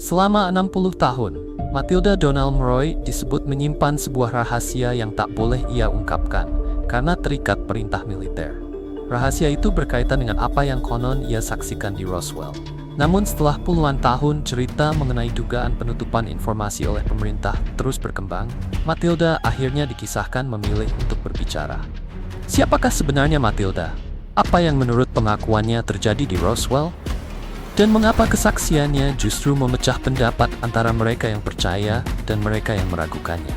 Selama 60 tahun, Matilda Donald Murroy disebut menyimpan sebuah rahasia yang tak boleh ia ungkapkan karena terikat perintah militer. Rahasia itu berkaitan dengan apa yang konon ia saksikan di Roswell. Namun setelah puluhan tahun cerita mengenai dugaan penutupan informasi oleh pemerintah terus berkembang, Matilda akhirnya dikisahkan memilih untuk berbicara. Siapakah sebenarnya Matilda? Apa yang menurut pengakuannya terjadi di Roswell? Dan mengapa kesaksiannya justru memecah pendapat antara mereka yang percaya dan mereka yang meragukannya?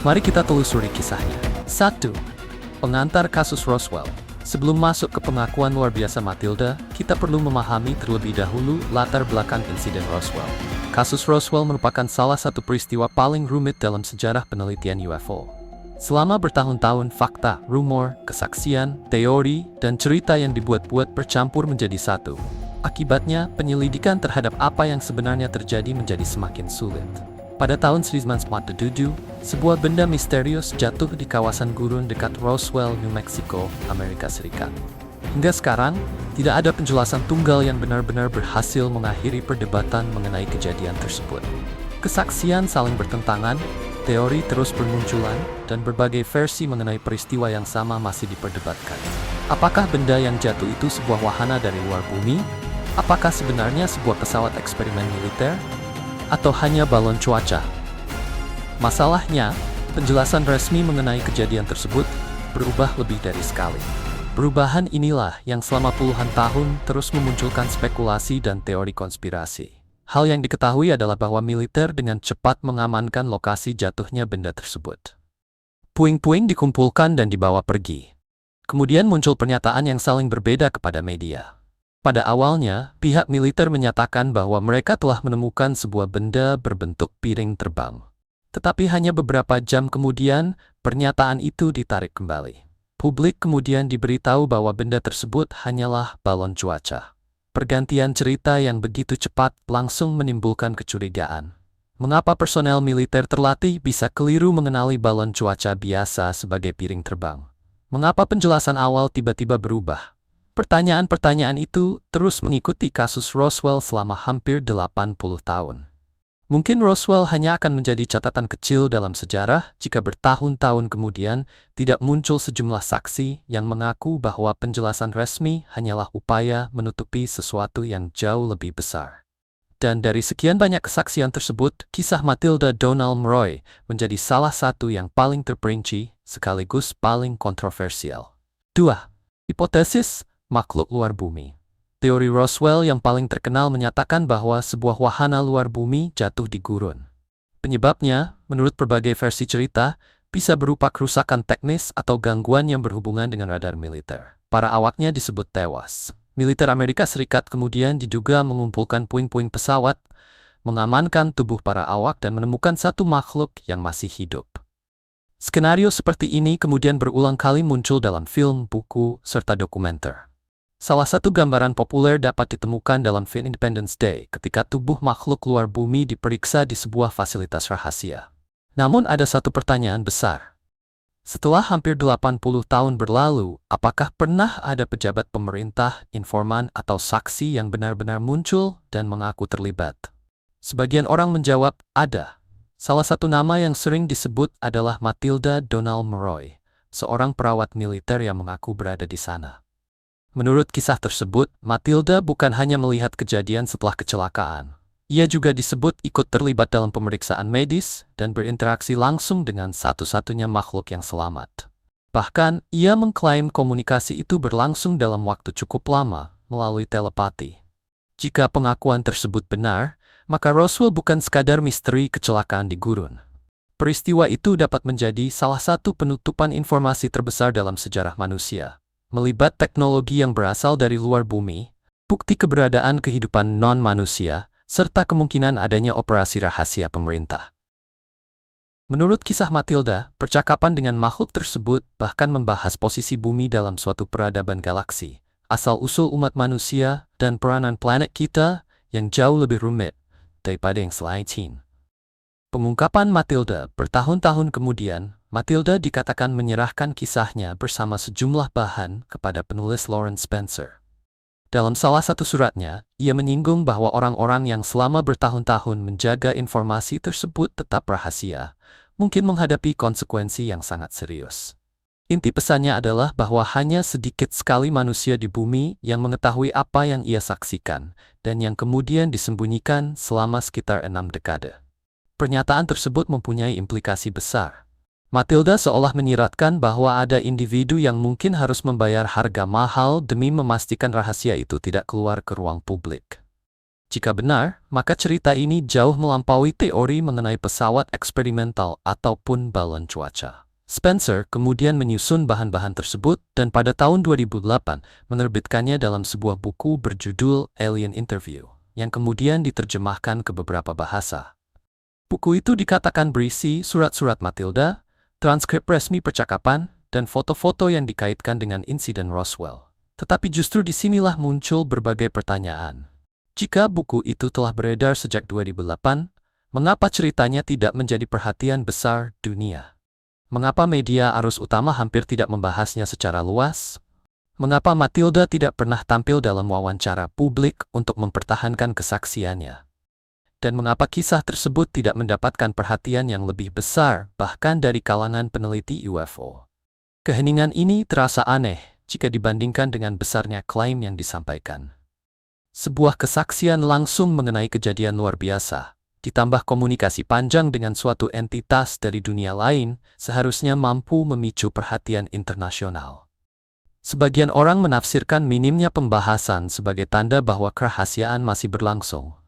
Mari kita telusuri kisahnya. 1. Pengantar kasus Roswell. Sebelum masuk ke pengakuan luar biasa Matilda, kita perlu memahami terlebih dahulu latar belakang insiden Roswell. Kasus Roswell merupakan salah satu peristiwa paling rumit dalam sejarah penelitian UFO. Selama bertahun-tahun fakta, rumor, kesaksian, teori, dan cerita yang dibuat-buat bercampur menjadi satu. Akibatnya, penyelidikan terhadap apa yang sebenarnya terjadi menjadi semakin sulit. Pada tahun 1947, sebuah benda misterius jatuh di kawasan gurun dekat Roswell, New Mexico, Amerika Serikat. Hingga sekarang, tidak ada penjelasan tunggal yang benar-benar berhasil mengakhiri perdebatan mengenai kejadian tersebut. Kesaksian saling bertentangan, teori terus bermunculan, dan berbagai versi mengenai peristiwa yang sama masih diperdebatkan. Apakah benda yang jatuh itu sebuah wahana dari luar bumi? Apakah sebenarnya sebuah pesawat eksperimen militer? Atau hanya balon cuaca? Masalahnya, penjelasan resmi mengenai kejadian tersebut berubah lebih dari sekali. Perubahan inilah yang selama puluhan tahun terus memunculkan spekulasi dan teori konspirasi. Hal yang diketahui adalah bahwa militer dengan cepat mengamankan lokasi jatuhnya benda tersebut. Puing-puing dikumpulkan dan dibawa pergi. Kemudian muncul pernyataan yang saling berbeda kepada media. Pada awalnya, pihak militer menyatakan bahwa mereka telah menemukan sebuah benda berbentuk piring terbang. Tetapi hanya beberapa jam kemudian, pernyataan itu ditarik kembali. Publik kemudian diberitahu bahwa benda tersebut hanyalah balon cuaca. Pergantian cerita yang begitu cepat langsung menimbulkan kecurigaan. Mengapa personel militer terlatih bisa keliru mengenali balon cuaca biasa sebagai piring terbang? Mengapa penjelasan awal tiba-tiba berubah? Pertanyaan-pertanyaan itu terus mengikuti kasus Roswell selama hampir 80 tahun. Mungkin Roswell hanya akan menjadi catatan kecil dalam sejarah jika bertahun-tahun kemudian tidak muncul sejumlah saksi yang mengaku bahwa penjelasan resmi hanyalah upaya menutupi sesuatu yang jauh lebih besar. Dan dari sekian banyak kesaksian tersebut, kisah Matilda Donald Murroy menjadi salah satu yang paling terperinci sekaligus paling kontroversial. 2. Hipotesis makhluk luar bumi. Teori Roswell yang paling terkenal menyatakan bahwa sebuah wahana luar bumi jatuh di gurun. Penyebabnya, menurut berbagai versi cerita, bisa berupa kerusakan teknis atau gangguan yang berhubungan dengan radar militer. Para awaknya disebut tewas. Militer Amerika Serikat kemudian diduga mengumpulkan puing-puing pesawat, mengamankan tubuh para awak dan menemukan satu makhluk yang masih hidup. Skenario seperti ini kemudian berulang kali muncul dalam film, buku, serta dokumenter. Salah satu gambaran populer dapat ditemukan dalam film Independence Day ketika tubuh makhluk luar bumi diperiksa di sebuah fasilitas rahasia. Namun ada satu pertanyaan besar. Setelah hampir 80 tahun berlalu, apakah pernah ada pejabat pemerintah, informan, atau saksi yang benar-benar muncul dan mengaku terlibat? Sebagian orang menjawab, ada. Salah satu nama yang sering disebut adalah Matilda Donald Murroy, seorang perawat militer yang mengaku berada di sana. Menurut kisah tersebut, Matilda bukan hanya melihat kejadian setelah kecelakaan. Ia juga disebut ikut terlibat dalam pemeriksaan medis dan berinteraksi langsung dengan satu-satunya makhluk yang selamat. Bahkan, ia mengklaim komunikasi itu berlangsung dalam waktu cukup lama melalui telepati. Jika pengakuan tersebut benar, maka Roswell bukan sekadar misteri kecelakaan di gurun. Peristiwa itu dapat menjadi salah satu penutupan informasi terbesar dalam sejarah manusia. Melibat teknologi yang berasal dari luar bumi, bukti keberadaan kehidupan non-manusia, serta kemungkinan adanya operasi rahasia pemerintah. Menurut kisah Matilda, percakapan dengan makhluk tersebut bahkan membahas posisi bumi dalam suatu peradaban galaksi, asal-usul umat manusia, dan peranan planet kita yang jauh lebih rumit daripada yang selain. Pengungkapan Matilda bertahun-tahun kemudian, Matilda dikatakan menyerahkan kisahnya bersama sejumlah bahan kepada penulis Lawrence Spencer. Dalam salah satu suratnya, ia menyinggung bahwa orang-orang yang selama bertahun-tahun menjaga informasi tersebut tetap rahasia, mungkin menghadapi konsekuensi yang sangat serius. Inti pesannya adalah bahwa hanya sedikit sekali manusia di bumi yang mengetahui apa yang ia saksikan, dan yang kemudian disembunyikan selama sekitar 6 dekade. Pernyataan tersebut mempunyai implikasi besar. Matilda seolah menyiratkan bahwa ada individu yang mungkin harus membayar harga mahal demi memastikan rahasia itu tidak keluar ke ruang publik. Jika benar, maka cerita ini jauh melampaui teori mengenai pesawat eksperimental ataupun balon cuaca. Spencer kemudian menyusun bahan-bahan tersebut dan pada tahun 2008 menerbitkannya dalam sebuah buku berjudul Alien Interview, yang kemudian diterjemahkan ke beberapa bahasa. Buku itu dikatakan berisi surat-surat Matilda, transkrip resmi percakapan, dan foto-foto yang dikaitkan dengan insiden Roswell. Tetapi justru disinilah muncul berbagai pertanyaan. Jika buku itu telah beredar sejak 2008, mengapa ceritanya tidak menjadi perhatian besar dunia? Mengapa media arus utama hampir tidak membahasnya secara luas? Mengapa Matilda tidak pernah tampil dalam wawancara publik untuk mempertahankan kesaksiannya? Dan mengapa kisah tersebut tidak mendapatkan perhatian yang lebih besar, bahkan dari kalangan peneliti UFO? Keheningan ini terasa aneh jika dibandingkan dengan besarnya klaim yang disampaikan. Sebuah kesaksian langsung mengenai kejadian luar biasa, ditambah komunikasi panjang dengan suatu entitas dari dunia lain, seharusnya mampu memicu perhatian internasional. Sebagian orang menafsirkan minimnya pembahasan sebagai tanda bahwa kerahasiaan masih berlangsung.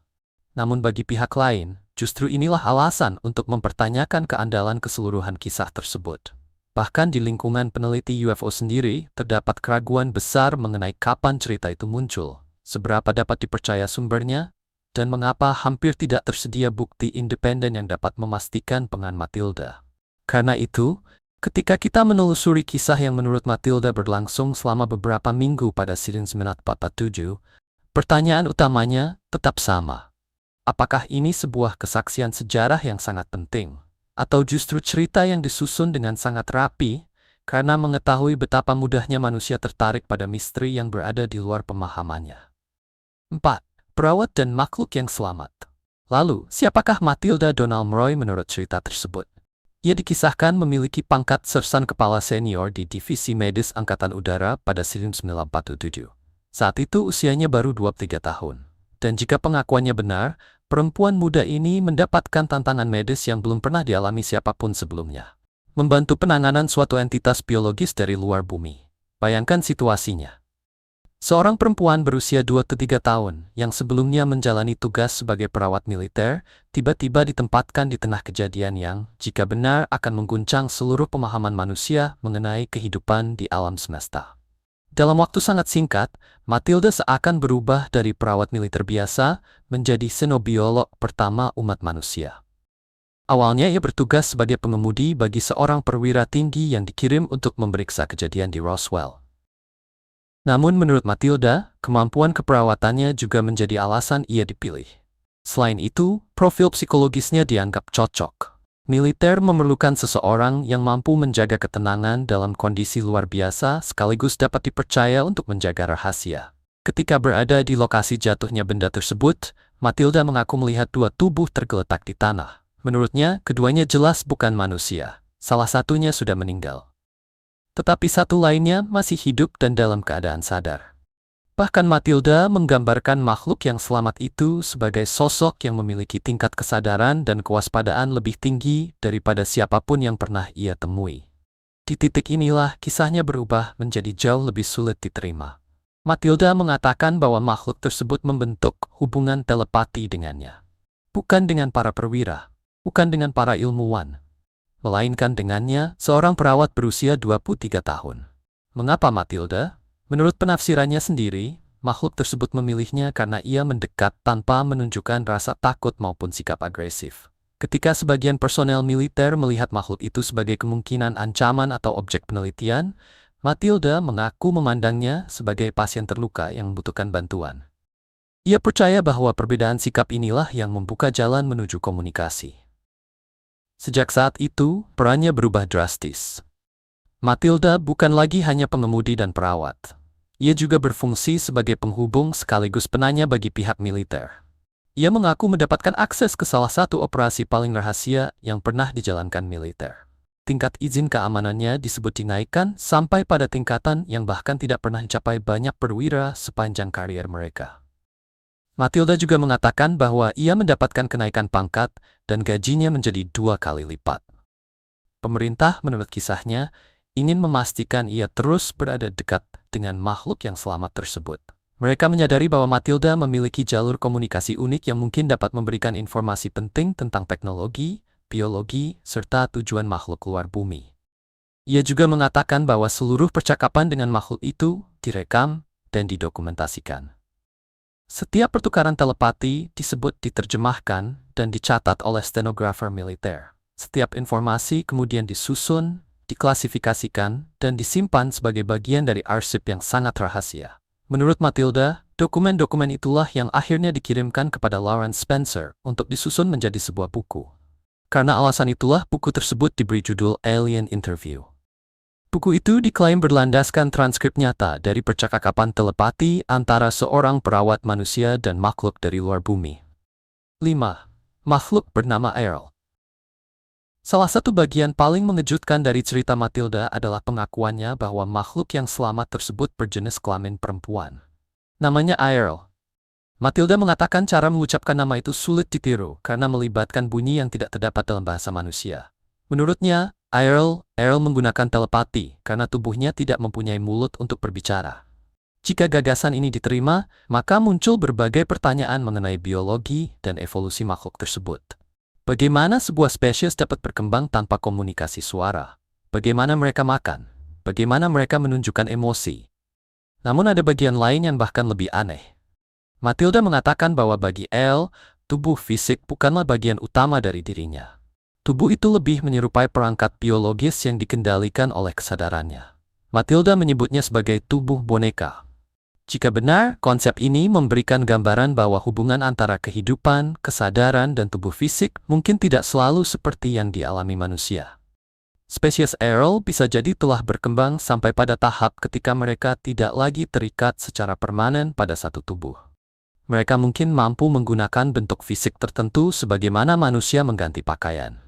Namun bagi pihak lain, justru inilah alasan untuk mempertanyakan keandalan keseluruhan kisah tersebut. Bahkan di lingkungan peneliti UFO sendiri, terdapat keraguan besar mengenai kapan cerita itu muncul, seberapa dapat dipercaya sumbernya, dan mengapa hampir tidak tersedia bukti independen yang dapat memastikan pengan Matilda. Karena itu, ketika kita menelusuri kisah yang menurut Matilda berlangsung selama beberapa minggu pada Sirin 9447, pertanyaan utamanya tetap sama. Apakah ini sebuah kesaksian sejarah yang sangat penting, atau justru cerita yang disusun dengan sangat rapi, karena mengetahui betapa mudahnya manusia tertarik pada misteri yang berada di luar pemahamannya? 4. Perawat dan makhluk yang selamat. Lalu, siapakah Matilda Donald Mroy menurut cerita tersebut? Ia dikisahkan memiliki pangkat sersan kepala senior di Divisi Medis Angkatan Udara pada Sirin 9447. Saat itu usianya baru 23 tahun. Dan jika pengakuannya benar, perempuan muda ini mendapatkan tantangan medis yang belum pernah dialami siapapun sebelumnya. Membantu penanganan suatu entitas biologis dari luar bumi. Bayangkan situasinya. Seorang perempuan berusia 2-3 tahun yang sebelumnya menjalani tugas sebagai perawat militer, tiba-tiba ditempatkan di tengah kejadian yang, jika benar, akan mengguncang seluruh pemahaman manusia mengenai kehidupan di alam semesta. Dalam waktu sangat singkat, Matilda seakan berubah dari perawat militer biasa menjadi xenobiolog pertama umat manusia. Awalnya ia bertugas sebagai pengemudi bagi seorang perwira tinggi yang dikirim untuk memeriksa kejadian di Roswell. Namun menurut Matilda, kemampuan keperawatannya juga menjadi alasan ia dipilih. Selain itu, profil psikologisnya dianggap cocok. Militer memerlukan seseorang yang mampu menjaga ketenangan dalam kondisi luar biasa sekaligus dapat dipercaya untuk menjaga rahasia. Ketika berada di lokasi jatuhnya benda tersebut, Matilda mengaku melihat dua tubuh tergeletak di tanah. Menurutnya, keduanya jelas bukan manusia. Salah satunya sudah meninggal. Tetapi satu lainnya masih hidup dan dalam keadaan sadar. Bahkan Matilda menggambarkan makhluk yang selamat itu sebagai sosok yang memiliki tingkat kesadaran dan kewaspadaan lebih tinggi daripada siapapun yang pernah ia temui. Di titik inilah kisahnya berubah menjadi jauh lebih sulit diterima. Matilda mengatakan bahwa makhluk tersebut membentuk hubungan telepati dengannya. Bukan dengan para perwira, bukan dengan para ilmuwan, melainkan dengannya, seorang perawat berusia 23 tahun. Mengapa Matilda? Menurut penafsirannya sendiri, makhluk tersebut memilihnya karena ia mendekat tanpa menunjukkan rasa takut maupun sikap agresif. Ketika sebagian personel militer melihat makhluk itu sebagai kemungkinan ancaman atau objek penelitian, Matilda mengaku memandangnya sebagai pasien terluka yang membutuhkan bantuan. Ia percaya bahwa perbedaan sikap inilah yang membuka jalan menuju komunikasi. Sejak saat itu, perannya berubah drastis. Matilda bukan lagi hanya pengemudi dan perawat. Ia juga berfungsi sebagai penghubung sekaligus penanya bagi pihak militer. Ia mengaku mendapatkan akses ke salah satu operasi paling rahasia yang pernah dijalankan militer. Tingkat izin keamanannya disebut dinaikkan sampai pada tingkatan yang bahkan tidak pernah dicapai banyak perwira sepanjang karier mereka. Matilda juga mengatakan bahwa ia mendapatkan kenaikan pangkat dan gajinya menjadi 2 kali lipat. Pemerintah, menurut kisahnya, ingin memastikan ia terus berada dekat dengan makhluk yang selamat tersebut. Mereka menyadari bahwa Matilda memiliki jalur komunikasi unik yang mungkin dapat memberikan informasi penting tentang teknologi, biologi, serta tujuan makhluk luar bumi. Ia juga mengatakan bahwa seluruh percakapan dengan makhluk itu direkam dan didokumentasikan. Setiap pertukaran telepati disebut diterjemahkan dan dicatat oleh stenografer militer. Setiap informasi kemudian disusun, diklasifikasikan, dan disimpan sebagai bagian dari arsip yang sangat rahasia. Menurut Matilda, dokumen-dokumen itulah yang akhirnya dikirimkan kepada Lawrence Spencer untuk disusun menjadi sebuah buku. Karena alasan itulah buku tersebut diberi judul Alien Interview. Buku itu diklaim berlandaskan transkrip nyata dari percakapan telepati antara seorang perawat manusia dan makhluk dari luar bumi. 5. Makhluk bernama Earl. Salah satu bagian paling mengejutkan dari cerita Matilda adalah pengakuannya bahwa makhluk yang selamat tersebut berjenis kelamin perempuan. Namanya Earl. Matilda mengatakan cara mengucapkan nama itu sulit ditiru karena melibatkan bunyi yang tidak terdapat dalam bahasa manusia. Menurutnya, Earl menggunakan telepati karena tubuhnya tidak mempunyai mulut untuk berbicara. Jika gagasan ini diterima, maka muncul berbagai pertanyaan mengenai biologi dan evolusi makhluk tersebut. Bagaimana sebuah spesies dapat berkembang tanpa komunikasi suara? Bagaimana mereka makan? Bagaimana mereka menunjukkan emosi? Namun ada bagian lain yang bahkan lebih aneh. Matilda mengatakan bahwa bagi Elle, tubuh fisik bukanlah bagian utama dari dirinya. Tubuh itu lebih menyerupai perangkat biologis yang dikendalikan oleh kesadarannya. Matilda menyebutnya sebagai tubuh boneka. Jika benar, konsep ini memberikan gambaran bahwa hubungan antara kehidupan, kesadaran, dan tubuh fisik mungkin tidak selalu seperti yang dialami manusia. Spesies Earl bisa jadi telah berkembang sampai pada tahap ketika mereka tidak lagi terikat secara permanen pada satu tubuh. Mereka mungkin mampu menggunakan bentuk fisik tertentu sebagaimana manusia mengganti pakaian.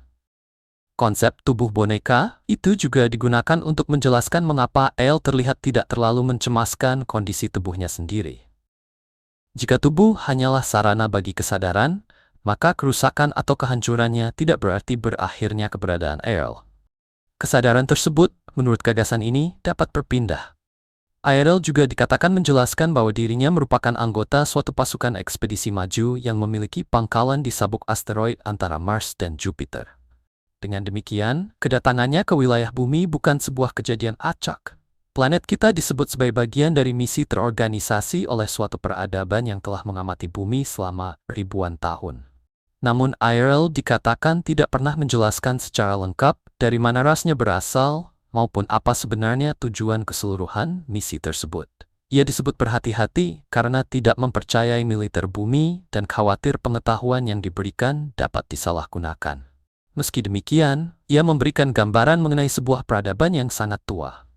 Konsep tubuh boneka itu juga digunakan untuk menjelaskan mengapa Elle terlihat tidak terlalu mencemaskan kondisi tubuhnya sendiri. Jika tubuh hanyalah sarana bagi kesadaran, maka kerusakan atau kehancurannya tidak berarti berakhirnya keberadaan Elle. Kesadaran tersebut, menurut gagasan ini, dapat berpindah. Earl juga dikatakan menjelaskan bahwa dirinya merupakan anggota suatu pasukan ekspedisi maju yang memiliki pangkalan di sabuk asteroid antara Mars dan Jupiter. Dengan demikian, kedatangannya ke wilayah bumi bukan sebuah kejadian acak. Planet kita disebut sebagai bagian dari misi terorganisasi oleh suatu peradaban yang telah mengamati bumi selama ribuan tahun. Namun Earl dikatakan tidak pernah menjelaskan secara lengkap dari mana rasnya berasal maupun apa sebenarnya tujuan keseluruhan misi tersebut. Ia disebut berhati-hati karena tidak mempercayai militer bumi dan khawatir pengetahuan yang diberikan dapat disalahgunakan. Meski demikian, ia memberikan gambaran mengenai sebuah peradaban yang sangat tua.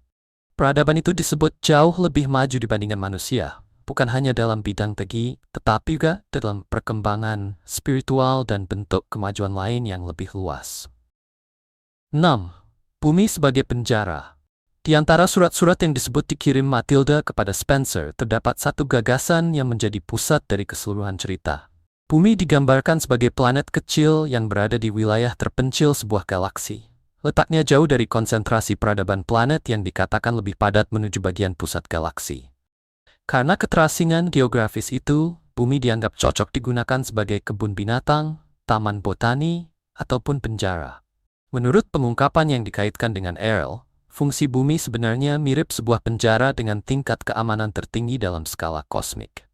Peradaban itu disebut jauh lebih maju dibandingkan manusia, bukan hanya dalam bidang teknologi, tetapi juga dalam perkembangan spiritual dan bentuk kemajuan lain yang lebih luas. 6. Bumi sebagai penjara. Di antara surat-surat yang disebut dikirim Matilda kepada Spencer, terdapat satu gagasan yang menjadi pusat dari keseluruhan cerita. Bumi digambarkan sebagai planet kecil yang berada di wilayah terpencil sebuah galaksi. Letaknya jauh dari konsentrasi peradaban planet yang dikatakan lebih padat menuju bagian pusat galaksi. Karena keterasingan geografis itu, bumi dianggap cocok digunakan sebagai kebun binatang, taman botani, ataupun penjara. Menurut pengungkapan yang dikaitkan dengan Earl, fungsi bumi sebenarnya mirip sebuah penjara dengan tingkat keamanan tertinggi dalam skala kosmik.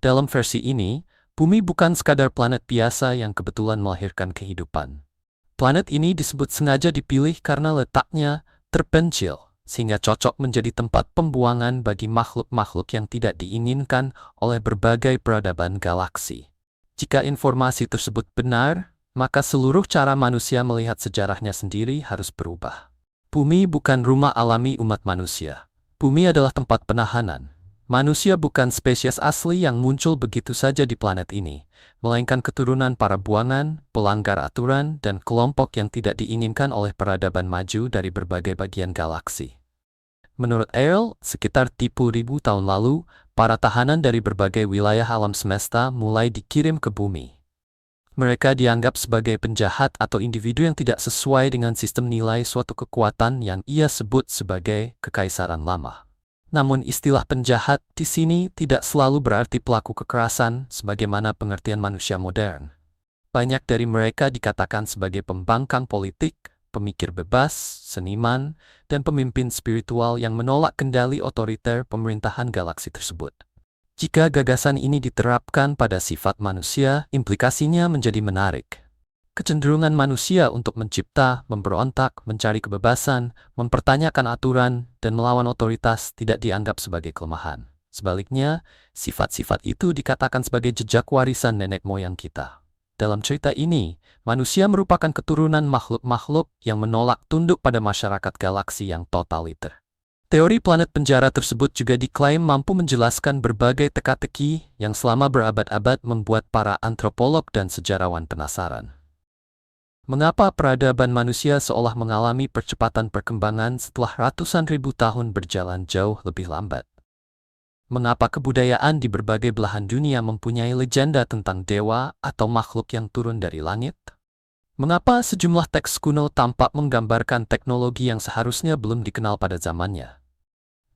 Dalam versi ini, bumi bukan sekadar planet biasa yang kebetulan melahirkan kehidupan. Planet ini disebut sengaja dipilih karena letaknya terpencil, sehingga cocok menjadi tempat pembuangan bagi makhluk-makhluk yang tidak diinginkan oleh berbagai peradaban galaksi. Jika informasi tersebut benar, maka seluruh cara manusia melihat sejarahnya sendiri harus berubah. Bumi bukan rumah alami umat manusia. Bumi adalah tempat penahanan, Manusia bukan spesies asli yang muncul begitu saja di planet ini, melainkan keturunan para buangan, pelanggar aturan, dan kelompok yang tidak diinginkan oleh peradaban maju dari berbagai bagian galaksi. Menurut Eyal, sekitar 30.000 tahun lalu, para tahanan dari berbagai wilayah alam semesta mulai dikirim ke bumi. Mereka dianggap sebagai penjahat atau individu yang tidak sesuai dengan sistem nilai suatu kekuatan yang ia sebut sebagai kekaisaran lama. Namun istilah penjahat di sini tidak selalu berarti pelaku kekerasan sebagaimana pengertian manusia modern. Banyak dari mereka dikatakan sebagai pembangkang politik, pemikir bebas, seniman, dan pemimpin spiritual yang menolak kendali otoriter pemerintahan galaksi tersebut. Jika gagasan ini diterapkan pada sifat manusia, implikasinya menjadi menarik. Kecenderungan manusia untuk mencipta, memberontak, mencari kebebasan, mempertanyakan aturan, dan melawan otoritas tidak dianggap sebagai kelemahan. Sebaliknya, sifat-sifat itu dikatakan sebagai jejak warisan nenek moyang kita. Dalam cerita ini, manusia merupakan keturunan makhluk-makhluk yang menolak tunduk pada masyarakat galaksi yang totaliter. Teori planet penjara tersebut juga diklaim mampu menjelaskan berbagai teka-teki yang selama berabad-abad membuat para antropolog dan sejarawan penasaran. Mengapa peradaban manusia seolah mengalami percepatan perkembangan setelah ratusan ribu tahun berjalan jauh lebih lambat? Mengapa kebudayaan di berbagai belahan dunia mempunyai legenda tentang dewa atau makhluk yang turun dari langit? Mengapa sejumlah teks kuno tampak menggambarkan teknologi yang seharusnya belum dikenal pada zamannya?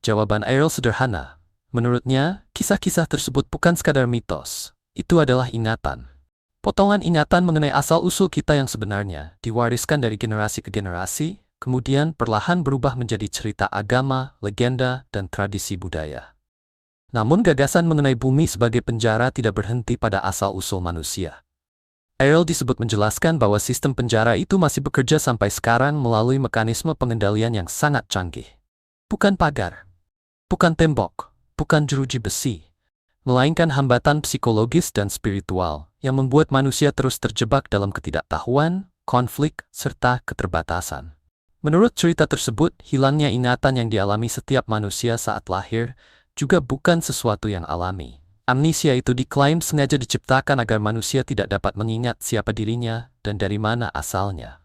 Jawaban Eyal sederhana. Menurutnya, kisah-kisah tersebut bukan sekadar mitos. Itu adalah ingatan. Potongan ingatan mengenai asal-usul kita yang sebenarnya diwariskan dari generasi ke generasi, kemudian perlahan berubah menjadi cerita agama, legenda, dan tradisi budaya. Namun gagasan mengenai bumi sebagai penjara tidak berhenti pada asal-usul manusia. Eyal disebut menjelaskan bahwa sistem penjara itu masih bekerja sampai sekarang melalui mekanisme pengendalian yang sangat canggih. Bukan pagar, bukan tembok, bukan jeruji besi, melainkan hambatan psikologis dan spiritual yang membuat manusia terus terjebak dalam ketidaktahuan, konflik, serta keterbatasan. Menurut cerita tersebut, hilangnya ingatan yang dialami setiap manusia saat lahir juga bukan sesuatu yang alami. Amnesia itu diklaim sengaja diciptakan agar manusia tidak dapat mengingat siapa dirinya dan dari mana asalnya.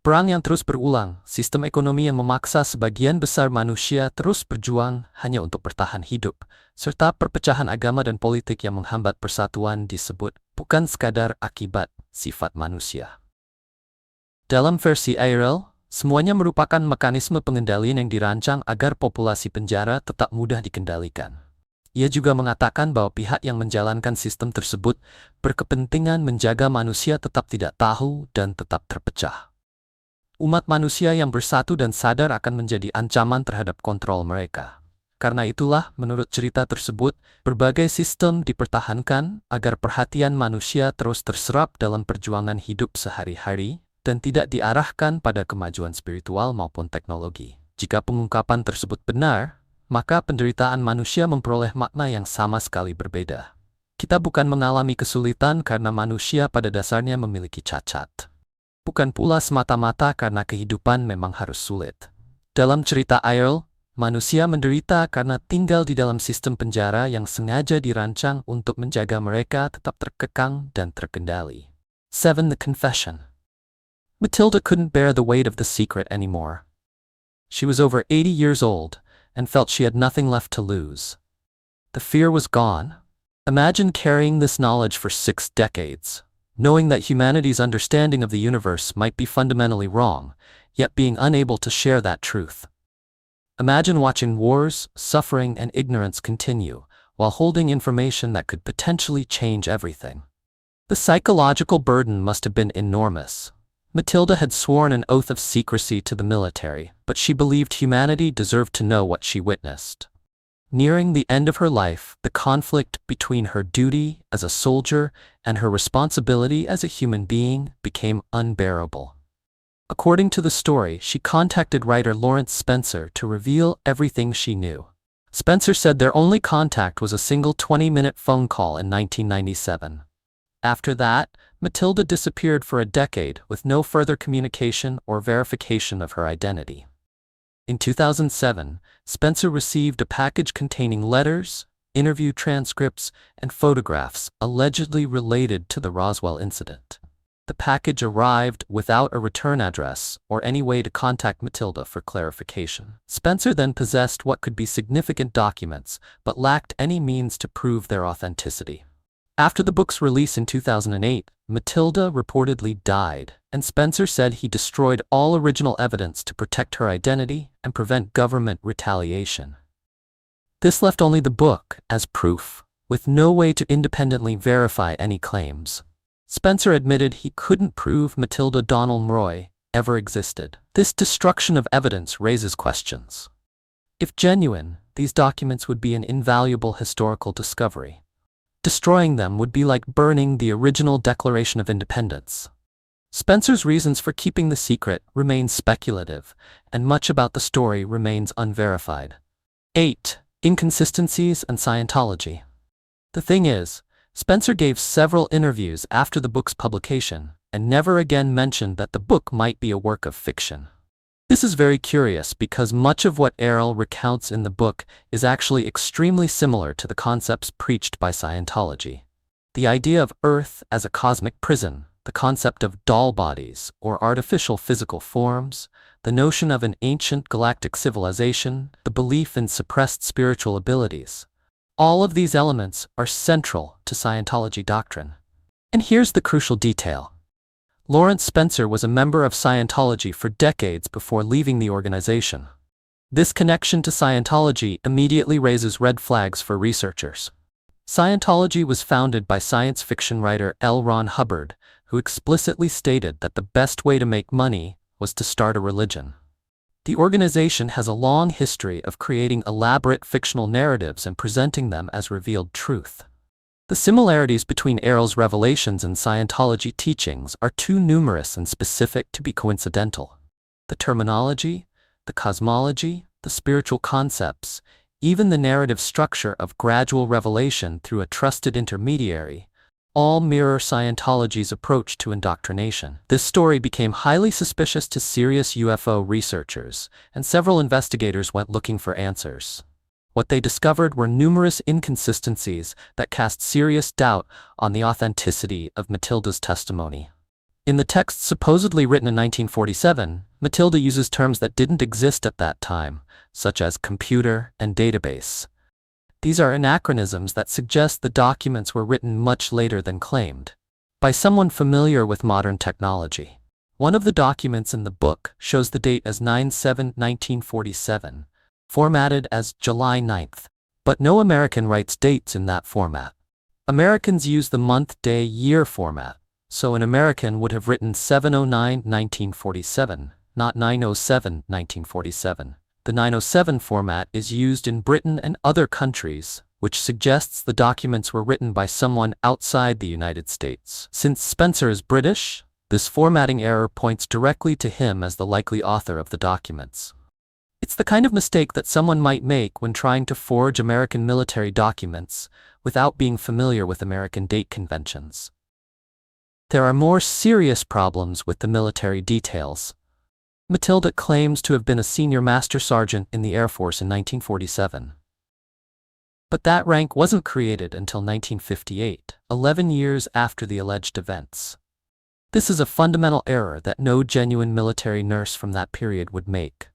Perang yang terus berulang, sistem ekonomi yang memaksa sebagian besar manusia terus berjuang hanya untuk bertahan hidup, serta perpecahan agama dan politik yang menghambat persatuan disebut bukan sekadar akibat sifat manusia. Dalam versi Eyal, semuanya merupakan mekanisme pengendalian yang dirancang agar populasi penjara tetap mudah dikendalikan. Ia juga mengatakan bahwa pihak yang menjalankan sistem tersebut berkepentingan menjaga manusia tetap tidak tahu dan tetap terpecah. Umat manusia yang bersatu dan sadar akan menjadi ancaman terhadap kontrol mereka. Karena itulah, menurut cerita tersebut, berbagai sistem dipertahankan agar perhatian manusia terus terserap dalam perjuangan hidup sehari-hari dan tidak diarahkan pada kemajuan spiritual maupun teknologi. Jika pengungkapan tersebut benar, maka penderitaan manusia memperoleh makna yang sama sekali berbeda. Kita bukan mengalami kesulitan karena manusia pada dasarnya memiliki cacat. Bukan pula semata-mata karena kehidupan memang harus sulit. Dalam cerita Eyal, manusia menderita karena tinggal di dalam sistem penjara yang sengaja dirancang untuk menjaga mereka tetap terkekang dan terkendali. 7. The Confession. Matilda couldn't bear the weight of the secret anymore. She was over 80 years old and felt she had nothing left to lose. The fear was gone. Imagine carrying this knowledge for 6 decades. Knowing that humanity's understanding of the universe might be fundamentally wrong, yet being unable to share that truth. Imagine watching wars, suffering, and ignorance continue, while holding information that could potentially change everything. The psychological burden must have been enormous. Matilda had sworn an oath of secrecy to the military, but she believed humanity deserved to know what she witnessed. Nearing the end of her life, the conflict between her duty as a soldier and her responsibility as a human being became unbearable. According to the story, she contacted writer Lawrence Spencer to reveal everything she knew. Spencer said their only contact was a single 20-minute phone call in 1997. After that, Matilda disappeared for a decade with no further communication or verification of her identity. In 2007, Spencer received a package containing letters, interview transcripts, and photographs allegedly related to the Roswell incident. The package arrived without a return address or any way to contact Matilda for clarification. Spencer then possessed what could be significant documents, but lacked any means to prove their authenticity. After the book's release in 2008, Matilda reportedly died, and Spencer said he destroyed all original evidence to protect her identity and prevent government retaliation. This left only the book as proof, with no way to independently verify any claims. Spencer admitted he couldn't prove Matilda Donald-Mroy ever existed. This destruction of evidence raises questions. If genuine, these documents would be an invaluable historical discovery. Destroying them would be like burning the original Declaration of Independence. Spencer's reasons for keeping the secret remain speculative, and much about the story remains unverified. 8. Inconsistencies and Scientology. The thing is, Spencer gave several interviews after the book's publication, and never again mentioned that the book might be a work of fiction. This is very curious because much of what Errol recounts in the book is actually extremely similar to the concepts preached by Scientology. The idea of Earth as a cosmic prison, the concept of doll bodies or artificial physical forms, the notion of an ancient galactic civilization, the belief in suppressed spiritual abilities. All of these elements are central to Scientology doctrine. And here's the crucial detail. Lawrence Spencer was a member of Scientology for decades before leaving the organization. This connection to Scientology immediately raises red flags for researchers. Scientology was founded by science fiction writer L. Ron Hubbard, who explicitly stated that the best way to make money was to start a religion. The organization has a long history of creating elaborate fictional narratives and presenting them as revealed truth. The similarities between Errol's revelations and Scientology teachings are too numerous and specific to be coincidental. The terminology, the cosmology, the spiritual concepts, even the narrative structure of gradual revelation through a trusted intermediary, all mirror Scientology's approach to indoctrination. This story became highly suspicious to serious UFO researchers, and several investigators went looking for answers. What they discovered were numerous inconsistencies that cast serious doubt on the authenticity of Matilda's testimony. In the texts supposedly written in 1947, Matilda uses terms that didn't exist at that time, such as computer and database. These are anachronisms that suggest the documents were written much later than claimed, by someone familiar with modern technology. One of the documents in the book shows the date as 9/7/1947, formatted as July 9th, but no American writes dates in that format. Americans use the month, day, year format, so an American would have written 7/09/1947, not 9/07/1947. The 9/07 format is used in Britain and other countries, which suggests the documents were written by someone outside the United States. Since Spencer is British, this formatting error points directly to him as the likely author of the documents. It's the kind of mistake that someone might make when trying to forge American military documents without being familiar with American date conventions. There are more serious problems with the military details. Matilda claims to have been a senior master sergeant in the Air Force in 1947. But that rank wasn't created until 1958, 11 years after the alleged events. This is a fundamental error that no genuine military nurse from that period would make.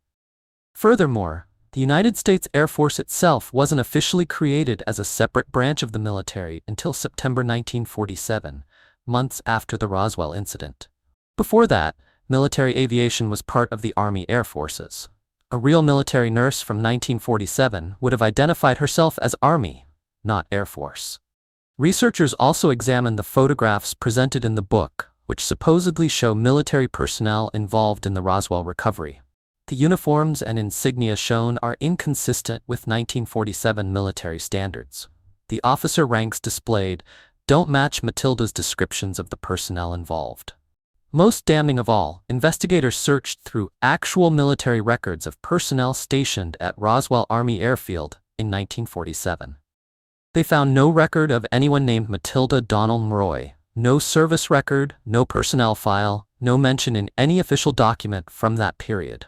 Furthermore, the United States Air Force itself wasn't officially created as a separate branch of the military until September 1947, months after the Roswell incident. Before that, military aviation was part of the Army Air Forces. A real military nurse from 1947 would have identified herself as Army, not Air Force. Researchers also examined the photographs presented in the book, which supposedly show military personnel involved in the Roswell recovery. The uniforms and insignia shown are inconsistent with 1947 military standards. The officer ranks displayed don't match Matilda's descriptions of the personnel involved. Most damning of all, investigators searched through actual military records of personnel stationed at Roswell Army Airfield in 1947. They found no record of anyone named Matilda Donald-Mroy, no service record, no personnel file, no mention in any official document from that period.